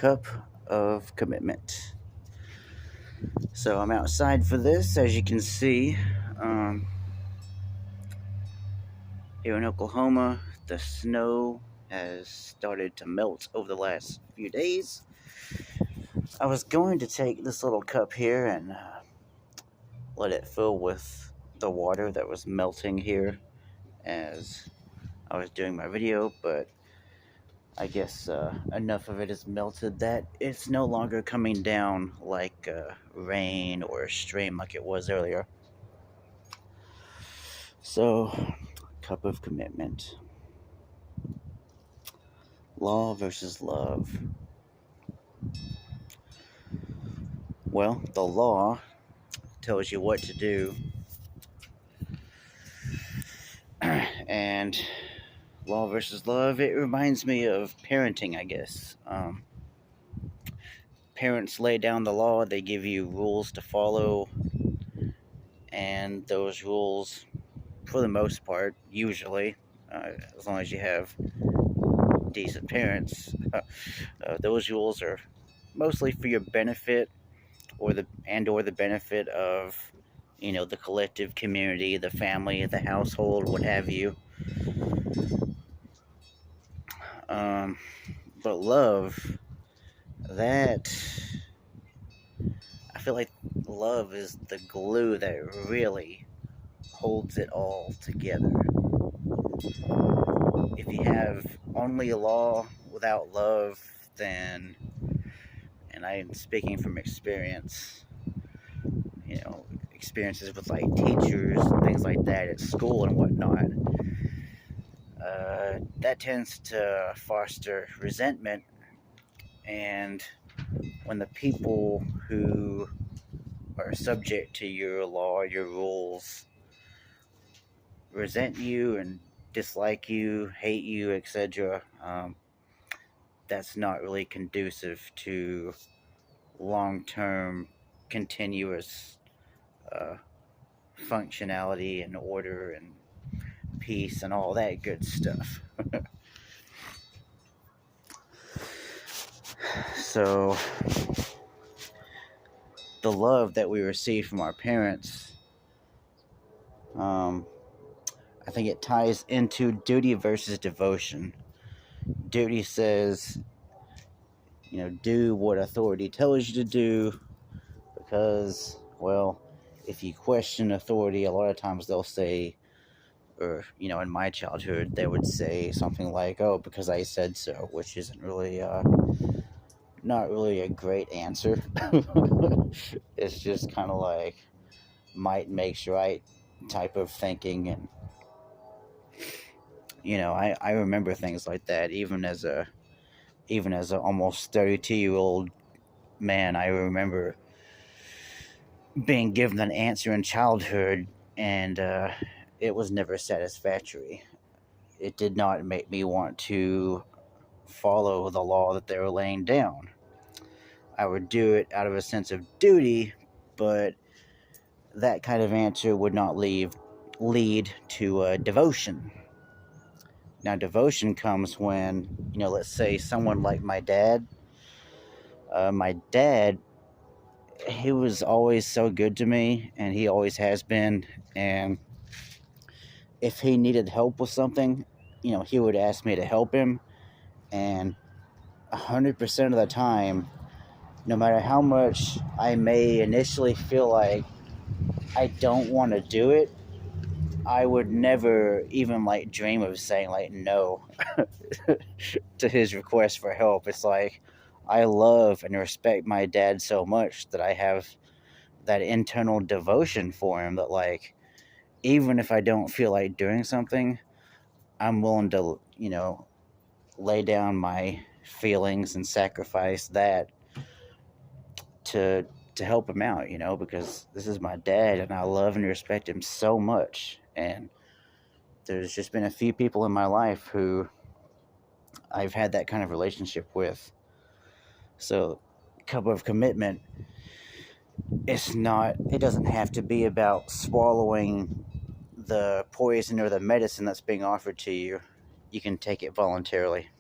cup of commitment. So I'm outside for this, as you can see. Um, Here in Oklahoma, the snow has started to melt over the last few days. I was going to take this little cup here and let it fill with the water that was melting here as I was doing my video, but I guess enough of it is melted that it's no longer coming down like rain or a stream like it was earlier. So, cup of commitment. Law versus love. Well, the law tells you what to do, and law versus love, it reminds me of parenting, I guess. Parents lay down the law, they give you rules to follow, and those rules, for the most part, usually, as long as you have decent parents, those rules are mostly for your benefit or the benefit of the collective community, the family, the household, what have you. But love, that I feel like love is the glue that really holds it all together. If you have only a law without love, then, and I'm speaking from experience, experiences with like teachers and things like that at school and whatnot, that tends to foster resentment. And when the people who are subject to your law, your rules, resent you and dislike you, hate you, etc., that's not really conducive to long-term, continuous functionality and order and peace and all that good stuff. So, the love that we receive from our parents, I think it ties into duty versus devotion. Duty says, do what authority tells you to do, because, well, if you question authority, a lot of times they'll say, or, in my childhood, they would say something like, oh, because I said so, which isn't really, not really a great answer. It's just kind of like might makes right type of thinking. And I remember things like that even as a almost 32-year-old man. I remember being given an answer in childhood, and it was never satisfactory. It did not make me want to follow the law that they were laying down. I would do it out of a sense of duty, but that kind of answer would not lead to devotion. Now, devotion comes when, let's say someone like my dad. My dad, he was always so good to me, and he always has been. And if he needed help with something, he would ask me to help him. And 100% of the time, no matter how much I may initially feel like I don't want to do it, I would never even dream of saying no to his request for help. It's like I love and respect my dad so much that I have that internal devotion for him that even if I don't feel like doing something, I'm willing to lay down my feelings and sacrifice that to help him out, because this is my dad and I love and respect him so much. And there's just been a few people in my life who I've had that kind of relationship with. So, cup of commitment, it doesn't have to be about swallowing the poison or the medicine that's being offered to you. You can take it voluntarily.